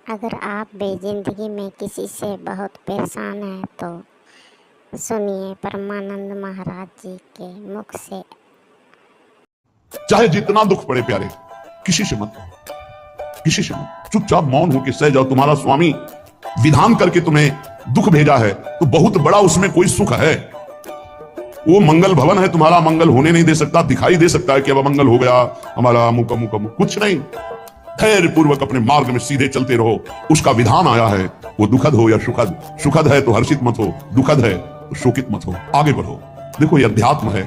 अगर आप भी जिंदगी में किसी से बहुत परेशान हैं तो सुनिए परमानंद महाराज जी के मुख से। चाहे जितना दुख पड़े प्यारे, किसी से मत चुपचाप मौन होकर सह जाओ। तुम्हारा स्वामी विधान करके तुम्हें दुख भेजा है तो बहुत बड़ा उसमें कोई सुख है। वो मंगल भवन है, तुम्हारा मंगल होने नहीं दे सकता। दिखाई दे सकता है कि अब मंगल हो गया हमारा, अमुक अमुक अमुक, कुछ नहीं। धैर्य पूर्वक अपने मार्ग में सीधे चलते रहो। उसका विधान आया है, वो दुखद हो या सुखद, सुखद है तो हर्षित मत हो, दुखद है तो शोकित मत हो, आगे बढ़ो। देखो ये अध्यात्म है।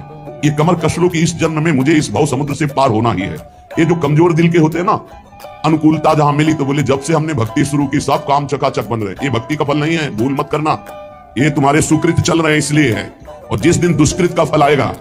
ये कमर कस लो कि इस जन्म में मुझे इस भव समुद्र से पार होना ही है। ये जो कमजोर दिल के होते हैं ना, अनुकूलता जहां मिली तो बोले जब से हमने भक्ति शुरू की सब काम चकाचक बन रहे। ये भक्ति का फल नहीं है, भूल मत करना। ये तुम्हारे सुकृत चल रहे हैं इसलिए है। और जिस दिन दुष्कृत का फल आएगा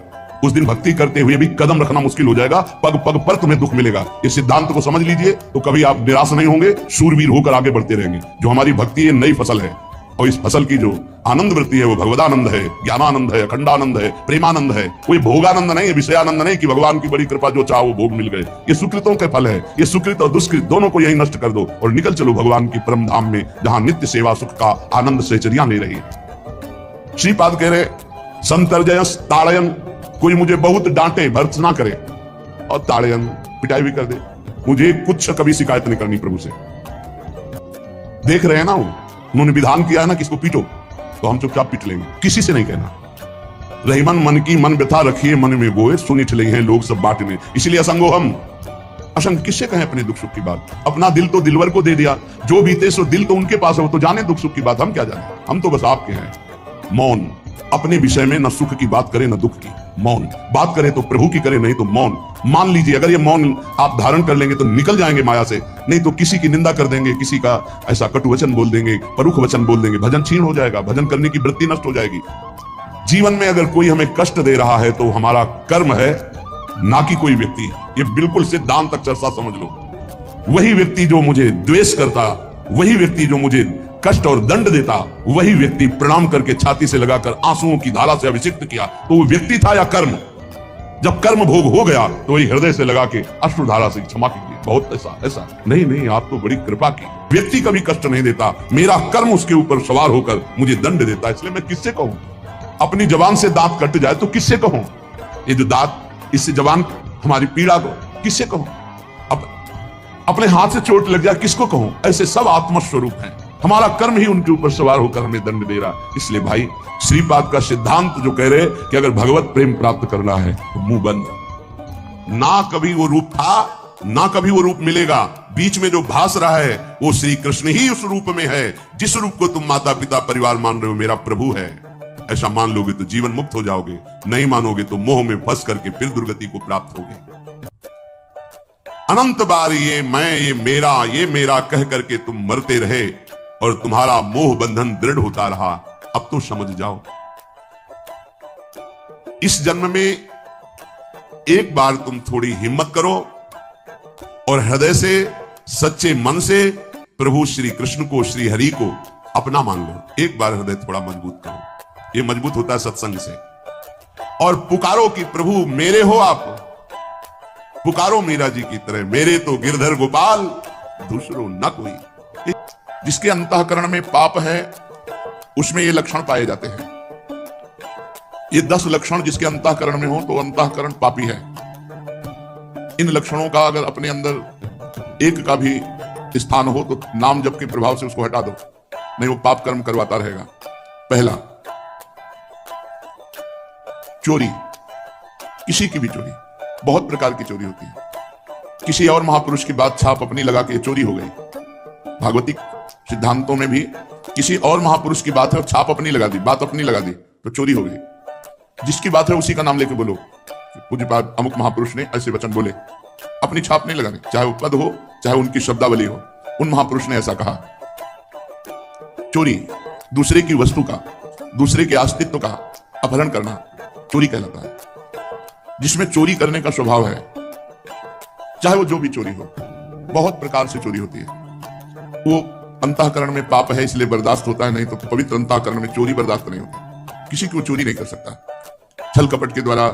उस दिन भक्ति करते हुए भी कदम रखना मुश्किल हो जाएगा। पग पग पर तुम्हें दुख मिलेगा। इस सिद्धांत को समझ लीजिए तो कभी आप निराश नहीं होंगे, शूरवीर होकर आगे बढ़ते रहेंगे। जो हमारी भक्ति है नई फसल है, और इस फसल की जो आनंद वृत्ति है वो भगवदानंद है, ज्ञानानंद है, अखंडानंद है, प्रेमानंद है। कोई भोगानंद नहीं है, विषयानंद नहीं कि भगवान की बड़ी कृपा जो चाहो भोग मिल गए। ये सुकृतों के फल है। ये सुकृत और दुष्कृत दोनों को यही नष्ट कर दो और निकल चलो भगवान की परम धाम में, जहां नित्य सेवा सुख का आनंद से चर्या ले रही है। श्रीपाद कह रहे संतर्जयस ताड़यन, कोई मुझे बहुत डांटे भर्त्स ना करे और ताड़यन पिटाई भी कर दे, मुझे कुछ कभी शिकायत नहीं करनी प्रभु से। देख रहे हैं ना, उन्होंने विधान किया है ना किसको पीटो, तो हम चुपचाप पीट लेंगे, किसी से नहीं कहना। रहीमन मन की मन व्यथा रखिए मन में गोए, सुनिठ ले हैं लोग सब बांटने। इसलिए असंगो हम, असंग किससे कहें अपने दुख सुख की बात। अपना दिल तो दिलवर को दे दिया, जो बीते सो दिल तो उनके पास है, वो तो जाने दुख सुख की बात, हम क्या जाने। हम तो बस आपके हैं। मौन, अपने विषय में न सुख की बात करें न दुख की। मौन, बात करें तो प्रभु की करें, नहीं तो मौन। मान लीजिए अगर ये मौन आप धारण कर लेंगे तो निकल जाएंगे माया से, नहीं तो किसी की निंदा कर देंगे, किसी का ऐसा कटु वचन बोल देंगे, परुख वचन बोल देंगे, भजन छीन हो जाएगा, भजन करने की वृत्ति नष्ट हो जाएगी। जीवन में अगर कोई हमें कष्ट दे रहा है तो हमारा कर्म है, ना कि कोई व्यक्ति। ये बिल्कुल सिद्धांत तक चर्चा समझ लो। वही व्यक्ति जो मुझे द्वेष करता, वही व्यक्ति जो मुझे कष्ट और दंड देता, वही व्यक्ति प्रणाम करके छाती से लगाकर आंसुओं की धारा से अभिषिक्त किया, तो वो व्यक्ति था या कर्म। जब कर्म भोग हो गया तो वही हृदय से लगा के अश्रुधारा से क्षमा कीजिए। बहुत ऐसा नहीं, आप तो बड़ी कृपा की। व्यक्ति कभी कष्ट नहीं देता, मेरा कर्म उसके ऊपर सवार होकर मुझे दंड देता। इसलिए मैं किससे कहूं, अपनी जबान से दांत कट जाए तो किससे कहूं, ये जो दांत, इससे जबान हमारी पीड़ा को किससे कहूं, अब अपने हाथ से चोट लग जाए किसको कहूं। ऐसे सब आत्मस्वरूप हैं, हमारा कर्म ही उनके ऊपर सवार होकर हमें दंड दे रहा। इसलिए भाई श्रीपाद का सिद्धांत जो कह रहे कि अगर भगवत प्रेम प्राप्त करना है तो मुंह बंद। ना कभी वो रूप था, ना कभी वो रूप मिलेगा। बीच में जो भास रहा है वो श्री कृष्ण ही उस रूप में है। जिस रूप को तुम माता पिता परिवार मान रहे हो मेरा प्रभु है, ऐसा मान लोगे तो जीवन मुक्त हो जाओगे। नहीं मानोगे तो मोह में फंस करके फिर दुर्गति को प्राप्त होगे। अनंत बार ये मैं, ये मेरा कह करके तुम मरते रहे और तुम्हारा मोह बंधन दृढ़ होता रहा। अब तो समझ जाओ, इस जन्म में एक बार तुम थोड़ी हिम्मत करो और हृदय से सच्चे मन से प्रभु श्री कृष्ण को, श्री हरि को अपना मान लो। एक बार हृदय थोड़ा मजबूत करो, ये मजबूत होता है सत्संग से। और पुकारो कि प्रभु मेरे हो आप, पुकारो मीरा जी की तरह, मेरे तो गिरधर गोपाल दूसरो न कोई। जिसके अंतःकरण में पाप है उसमें ये लक्षण पाए जाते हैं। ये 10 लक्षण जिसके अंतःकरण में हो तो अंतःकरण पापी है। इन लक्षणों का अगर अपने अंदर एक का भी स्थान हो तो नाम जप के प्रभाव से उसको हटा दो, नहीं वो पाप कर्म करवाता रहेगा। पहला, चोरी, किसी की भी चोरी। बहुत प्रकार की चोरी होती है। किसी और महापुरुष की बात छाप अपनी लगा के चोरी हो गई। भागवतिक सिद्धांतों में भी किसी और महापुरुष की बात है और छाप अपनी लगा दी, बात अपनी लगा दी तो चोरी हो गई। जिसकी बात है उसी का नाम लेके बोलो, पूज्यपाद अमुक महापुरुष ने ऐसे वचन बोले, अपनी छाप नहीं लगानी, चाहे वो पद हो चाहे उनकी शब्दावली हो। उन महापुरुष ने ऐसा कहा। चोरी, दूसरे की वस्तु का, दूसरे के अस्तित्व का अपहरण करना चोरी कहलाता है। जिसमें चोरी करने का स्वभाव है, चाहे वो जो भी चोरी हो, बहुत प्रकार से चोरी होती है। वो अंतःकरण में पाप है इसलिए बर्दाश्त होता है, नहीं तो पवित्र अंतःकरण में चोरी बर्दाश्त नहीं होती। किसी को चोरी नहीं कर सकता। छल कपट के द्वारा,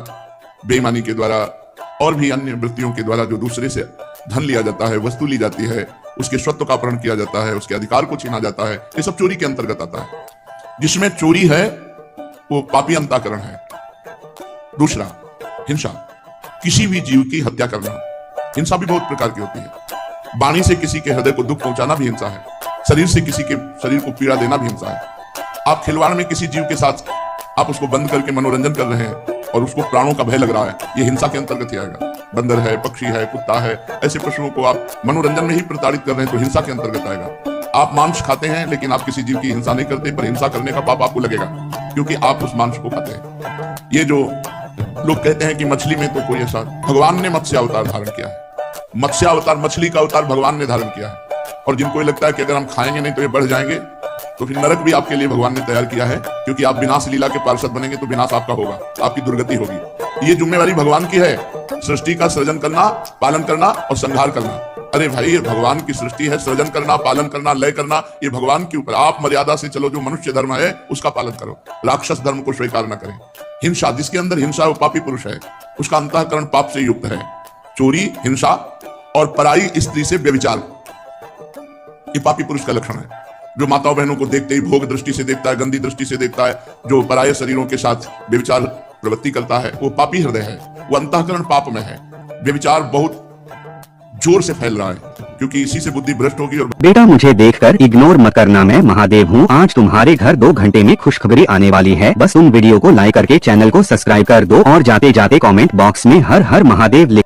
बेईमानी के द्वारा और भी अन्य वृत्तियों के द्वारा जो दूसरे से धन लिया जाता है, वस्तु ली जाती है, उसके स्वत्व का अपहरण किया जाता है, उसके अधिकार को छीना जाता है, ये सब चोरी के अंतर्गत आता है। जिसमें चोरी है वो पापी अंतःकरण है। दूसरा, हिंसा, किसी भी जीव की हत्या करना। हिंसा भी बहुत प्रकार की होती है। वाणी से किसी के हृदय को दुख पहुंचाना भी हिंसा है। शरीर से किसी के शरीर को पीड़ा देना भी हिंसा है। आप खिलवाड़ में किसी जीव के साथ आप उसको बंद करके मनोरंजन कर रहे हैं और उसको प्राणों का भय लग रहा है, ये हिंसा के अंतर्गत ही आएगा। बंदर है, पक्षी है, कुत्ता है, ऐसे पशुओं को आप मनोरंजन में ही प्रताड़ित कर रहे हैं तो हिंसा के अंतर्गत आएगा। आप मांस खाते हैं लेकिन आप किसी जीव की हिंसा नहीं करते, पर हिंसा करने का पाप आपको लगेगा क्योंकि आप उस मांस को खाते हैं। ये जो लोग कहते हैं कि मछली में तो कोई ऐसा, भगवान ने मत्स्य अवतार धारण किया है। मत्स्य अवतार, मछली का अवतार भगवान ने धारण किया है। और जिनको ये लगता है कि अगर हम खाएंगे नहीं तो ये बढ़ जाएंगे, तो फिर नरक भी आपके लिए भगवान ने तैयार किया है, क्योंकि आप विनाश लीला के पार्षद बनेंगे तो विनाश आपका होगा, आपकी दुर्गति होगी। ये जिम्मेवारी भगवान की है, सृष्टि का सृजन करना, पालन करना और संहार करना। अरे भाई, ये भगवान की सृष्टि है, सृजन करना, पालन करना, लय करना, ये भगवान के ऊपर। आप मर्यादा से चलो, जो मनुष्य धर्म है उसका पालन करो, राक्षस धर्म को स्वीकार न करें। हिंसा, जिसके अंदर हिंसा वो पापी पुरुष है, उसका अंतःकरण पाप से युक्त है। चोरी, हिंसा और पराई स्त्री से व्यभिचार, ये पापी पुरुष का लक्षण है। जो माताओं बहनों को देखते ही भोग दृष्टि से देखता है, गंदी दृष्टि से देखता है, जो पराये शरीरों के साथ व्यभिचार प्रवृत्ति करता है, वो पापी हृदय है, वो अंतःकरण पाप में है। व्यभिचार बहुत जोर से फैल रहा है क्योंकि इसी से बुद्धि भ्रष्ट होगी। और बेटा, मुझे देखकर इग्नोर मत करना, मैं महादेव हूँ। आज तुम्हारे घर 2 घंटे में खुशखबरी आने वाली है। बस तुम वीडियो को लाइक करके चैनल को सब्सक्राइब कर दो और जाते जाते कमेंट बॉक्स में हर हर महादेव लिख